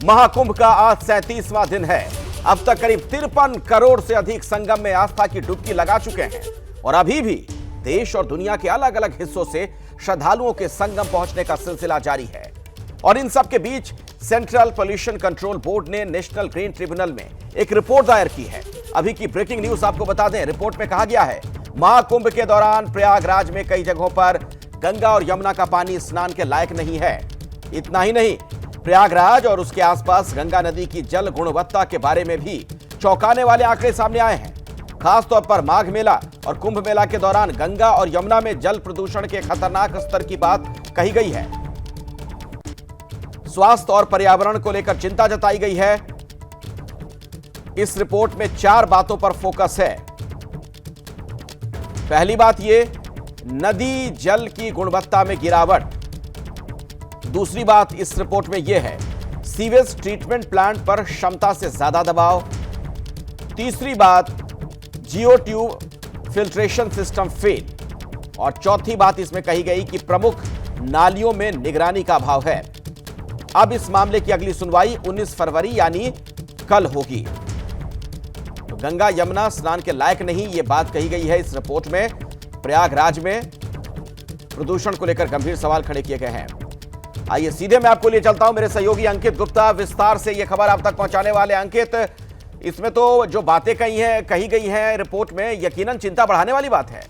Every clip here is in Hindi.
महाकुंभ का आज 37वां दिन है। अब तक करीब 53 करोड़ से अधिक संगम में आस्था की डुबकी लगा चुके हैं और अभी भी देश और दुनिया के अलग अलग हिस्सों से श्रद्धालुओं के संगम पहुंचने का सिलसिला जारी है। और इन सब के बीच सेंट्रल पोल्यूशन कंट्रोल बोर्ड ने नेशनल ग्रीन ट्रिब्यूनल में एक रिपोर्ट दायर की है। अभी की ब्रेकिंग न्यूज आपको बता दें, रिपोर्ट में कहा गया है महाकुंभ के दौरान प्रयागराज में कई जगहों पर गंगा और यमुना का पानी स्नान के लायक नहीं है। इतना ही नहीं, प्रयागराज और उसके आसपास गंगा नदी की जल गुणवत्ता के बारे में भी चौंकाने वाले आंकड़े सामने आए हैं। खासतौर पर माघ मेला और कुंभ मेला के दौरान गंगा और यमुना में जल प्रदूषण के खतरनाक स्तर की बात कही गई है। स्वास्थ्य और पर्यावरण को लेकर चिंता जताई गई है। इस रिपोर्ट में 4 बातों पर फोकस है। पहली बात यह, नदी जल की गुणवत्ता में गिरावट। दूसरी बात इस रिपोर्ट में यह है, सीवेज ट्रीटमेंट प्लांट पर क्षमता से ज्यादा दबाव। तीसरी बात, जियो ट्यूब फिल्ट्रेशन सिस्टम फेल। और चौथी बात इसमें कही गई कि प्रमुख नालियों में निगरानी का अभाव है। अब इस मामले की अगली सुनवाई 19 फरवरी यानी कल होगी। तो गंगा यमुना स्नान के लायक नहीं, यह बात कही गई है इस रिपोर्ट में। प्रयागराज में प्रदूषण को लेकर गंभीर सवाल खड़े किए गए हैं। आइए सीधे मैं आपको लिए चलता हूं, मेरे सहयोगी अंकित गुप्ता विस्तार से यह खबर आप तक पहुंचाने वाले। अंकित, इसमें तो जो बातें कही गई हैं रिपोर्ट में, यकीनन चिंता बढ़ाने वाली बात है।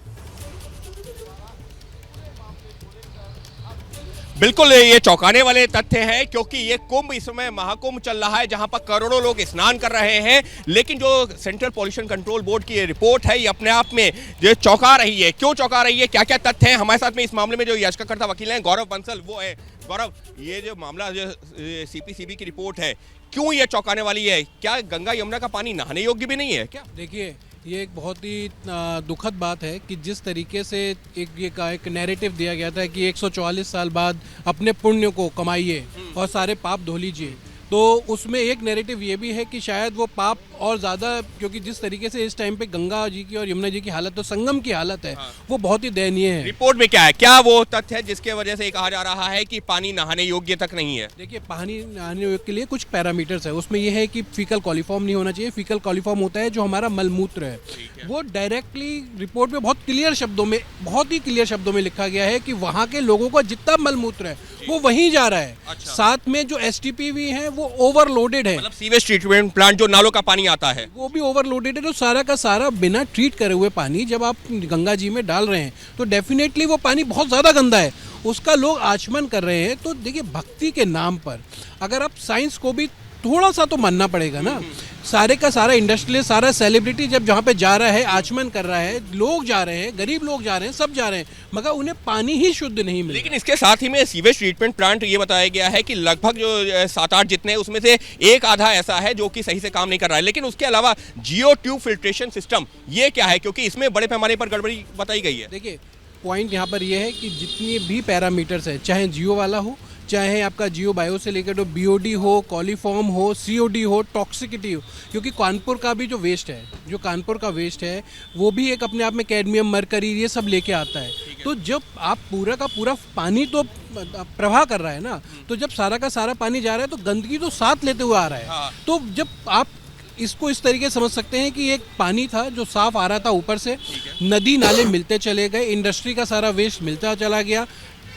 बिल्कुल, ये चौंकाने वाले तथ्य है क्योंकि ये कुंभ इस समय महाकुंभ चल रहा है जहां पर करोड़ों लोग स्नान कर रहे हैं। लेकिन जो सेंट्रल पोल्यूशन कंट्रोल बोर्ड की ये रिपोर्ट है, ये अपने आप में जो चौंका रही है। क्यों चौंका रही है, क्या क्या तथ्य है, हमारे साथ में इस मामले में जो याचिकाकर्ता वकील हैं गौरव बंसल, वो है। गौरव, ये जो मामला जो सीपीसीबी की रिपोर्ट है, क्यों ये चौंकाने वाली है? क्या गंगा यमुना का पानी नहाने योग्य भी नहीं है क्या? देखिए, ये एक बहुत ही दुखद बात है कि जिस तरीके से एक नैरेटिव दिया गया था कि 144 साल बाद अपने पुण्य को कमाइए और सारे पाप धो लीजिए, तो उसमें एक नैरेटिव ये भी है कि शायद वो पाप और ज़्यादा, क्योंकि जिस तरीके से इस टाइम पे गंगा जी की और यमुना जी की हालत, तो संगम की हालत है, वो बहुत ही दयनीय है। रिपोर्ट में क्या है, क्या वो तथ्य है जिसके वजह से कहा जा रहा है कि पानी नहाने योग्य तक नहीं है? देखिए, पानी नहाने योग्य के लिए कुछ पैरामीटर्स है। उसमें यह है कि फीकल कॉलीफॉर्म नहीं होना चाहिए। फीकल कॉलीफॉर्म होता है जो हमारा मलमूत्र है। वो डायरेक्टली रिपोर्ट में बहुत क्लियर शब्दों में लिखा गया है कि वहाँ के लोगों का जितना मलमूत्र है वो वहीं जा रहा है। अच्छा। साथ में जो एसटीपीवी है वो ओवरलोडेड है, मतलब सीवेज ट्रीटमेंट प्लांट जो नालों का पानी आता है वो भी ओवरलोडेड है। तो सारा का सारा बिना ट्रीट करे हुए पानी जब आप गंगा जी में डाल रहे हैं तो डेफिनेटली वो पानी बहुत ज़्यादा गंदा है, उसका लोग आचमन कर रहे हैं। तो देखिए, भक्ति के नाम पर अगर आप साइंस को भी थोड़ा सा तो मानना पड़ेगा ना। सारे का सारा इंडस्ट्रियलिस्ट, सारा सेलिब्रिटी जब जहाँ पे जा रहा है, आचमन कर रहा है, लोग जा रहे हैं, गरीब लोग जा रहे हैं, सब जा रहे हैं, मगर उन्हें पानी ही शुद्ध नहीं मिल। लेकिन इसके साथ ही में सीवेज ट्रीटमेंट प्लांट ये बताया गया है कि लगभग जो 7-8 जितने हैं उसमें से एक आधा ऐसा है जो कि सही से काम नहीं कर रहा है। लेकिन उसके अलावा जियो ट्यूब फिल्ट्रेशन सिस्टम, ये क्या है? क्योंकि इसमें बड़े पैमाने पर गड़बड़ी बताई गई है। देखिए, पॉइंट यहाँ पर यह है कि जितनी भी पैरामीटर्स है, चाहे जियो वाला हो, चाहे आपका जियो बायो से लेकर तो बीओडी हो, कॉलीफॉर्म हो, सीओडी हो, टॉक्सिसिटी हो, क्योंकि कानपुर का भी जो वेस्ट है, वो भी एक अपने आप में कैडमियम, मरकरी, ये सब लेके आता है। तो जब आप पूरा का पूरा पानी तो प्रवाह कर रहा है ना, तो जब सारा का सारा पानी जा रहा है तो गंदगी तो साथ लेते हुए आ रहा है। हाँ। तो जब आप इसको इस तरीके समझ सकते हैं कि एक पानी था जो साफ आ रहा था ऊपर से, नदी नाले मिलते चले गए, इंडस्ट्री का सारा वेस्ट मिलता चला गया,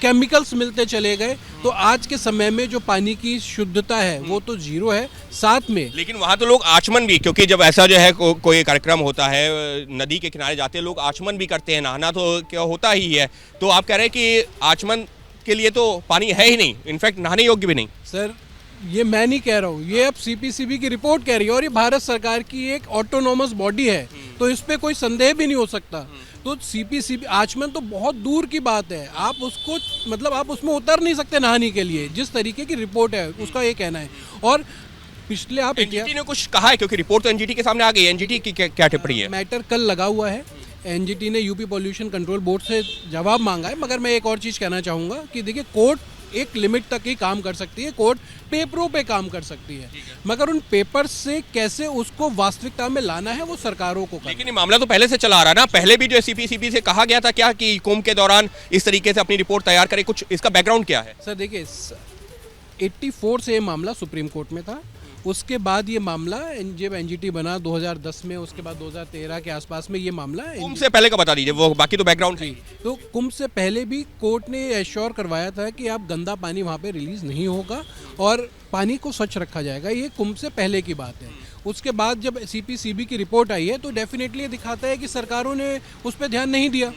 केमिकल्स मिलते चले गए, तो आज के समय में जो पानी की शुद्धता है वो तो जीरो है। साथ में लेकिन वहाँ तो लोग आचमन भी, क्योंकि जब ऐसा जो है कोई कार्यक्रम होता है, नदी के किनारे जाते हैं लोग, आचमन भी करते हैं, नहाना तो क्या होता ही है। तो आप कह रहे हैं कि आचमन के लिए तो पानी है ही नहीं, इनफैक्ट नहाने योग्य भी नहीं। सर, ये मैं नहीं कह रहा हूँ, ये अब सीपीसीबी की रिपोर्ट कह रही है और ये भारत सरकार की एक ऑटोनोमस बॉडी है, तो इस पे कोई संदेह भी नहीं हो सकता। तो सीपीसीबी आचमन तो बहुत दूर की बात है, आप उसको मतलब आप उसमें उतर नहीं सकते नहाने के लिए, जिस तरीके की रिपोर्ट है उसका ये कहना है। और पिछले आप एनजीटी ने कुछ कहा है, क्योंकि रिपोर्ट तो एनजीटी के सामने आ गई है, एनजीटी की क्या टिप्पणी है? मैटर कल लगा हुआ है, एनजीटी ने यूपी पॉल्यूशन कंट्रोल बोर्ड से जवाब मांगा है। मगर मैं एक और चीज़ कहना चाहूँगा कि देखिए, कोर्ट एक लिमिट तक ही काम कर सकती है, कोर्ट पेपरों पे काम कर सकती है, मगर उन पेपर्स से कैसे उसको वास्तविकता में लाना है वो सरकारों को करना। लेकिन ये मामला तो पहले से चला आ रहा है ना, पहले भी जो सीपीसीबी से कहा गया था क्या कि कुंभ के दौरान इस तरीके से अपनी रिपोर्ट तैयार करे, कुछ इसका बैकग्राउंड क्या है? सर देखिए, 1984 से ये मामला सुप्रीम कोर्ट में था। उसके बाद ये मामला जब एनजीटी बना 2010 में, उसके बाद 2013 के आसपास में ये मामला कुंभ से पहले का बता दीजिए, वो बाकी तो बैकग्राउंड है। तो कुंभ से पहले भी कोर्ट ने एश्योर करवाया था कि आप गंदा पानी वहाँ पे रिलीज नहीं होगा और पानी को स्वच्छ रखा जाएगा। ये कुंभ से पहले की बात है। उसके बाद जब सीपीसीबी की रिपोर्ट आई है तो डेफिनेटली ये दिखाता है कि सरकारों ने उस पर ध्यान नहीं दिया।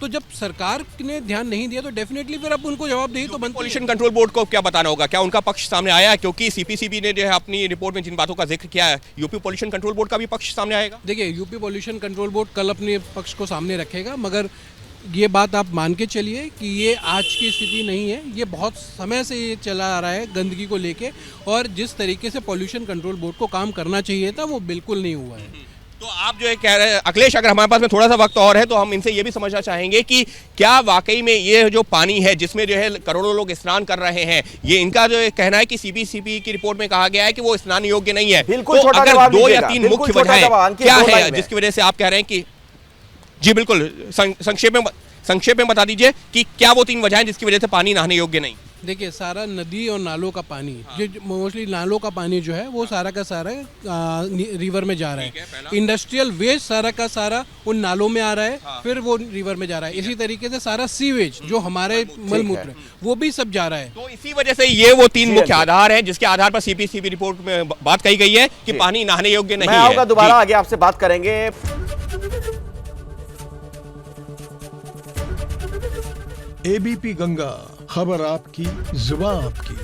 तो जब सरकार ने ध्यान नहीं दिया तो डेफिनेटली फिर अब उनको जवाबदेही तो बनती है। पॉल्यूशन कंट्रोल बोर्ड को क्या बताना होगा, क्या उनका पक्ष सामने आया? क्योंकि सीपीसीबी ने जो है अपनी रिपोर्ट में जिन बातों का जिक्र किया है, यूपी पॉल्यूशन कंट्रोल बोर्ड का भी पक्ष सामने आएगा। देखिए, यूपी पॉल्यूशन कंट्रोल बोर्ड कल अपने पक्ष को सामने रखेगा, मगर ये बात आप मान के चलिए कि ये आज की स्थिति नहीं है। ये बहुत समय से ये चला आ रहा है गंदगी को लेके, और जिस तरीके से पॉल्यूशन कंट्रोल बोर्ड को काम करना चाहिए था वो बिल्कुल नहीं हुआ है। तो आप जो है कह रहे हैं, अखिलेश, अगर हमारे पास में थोड़ा सा वक्त और है तो हम इनसे ये भी समझना चाहेंगे कि क्या वाकई में ये जो पानी है जिसमें जो है करोड़ों लोग स्नान कर रहे हैं, ये इनका जो कहना है कि सीपीसीबी की रिपोर्ट में कहा गया है कि वो स्नान योग्य नहीं है। बिल्कुल, तो अगर 2 या 3 मुख्य वजहें क्या है में जिसकी वजह से आप कह रहे हैं कि जी बिल्कुल संक्षेप में बता दीजिए कि क्या वो 3 वजहें जिसकी वजह से पानी नहाने योग्य नहीं? देखिए, सारा नदी और नालों का पानी, जो मोस्टली नालों का पानी जो है वो सारा का सारा रिवर में जा रहा है। इंडस्ट्रियल वेस्ट सारा का सारा उन नालों में आ रहा है, फिर वो रिवर में जा रहा है। इसी तरीके से सारा सीवेज जो हमारे मलमूत्र वो भी सब जा रहा है। तो इसी वजह से ये वो 3 मुख्य आधार हैं जिसके आधार पर सीपीसीबी रिपोर्ट में बात कही गई है कि पानी नहाने योग्य नहीं है। मैं आऊंगा दोबारा, आगे आपसे बात करेंगे। एबीपी गंगा, खबर आपकी, जुबान आपकी।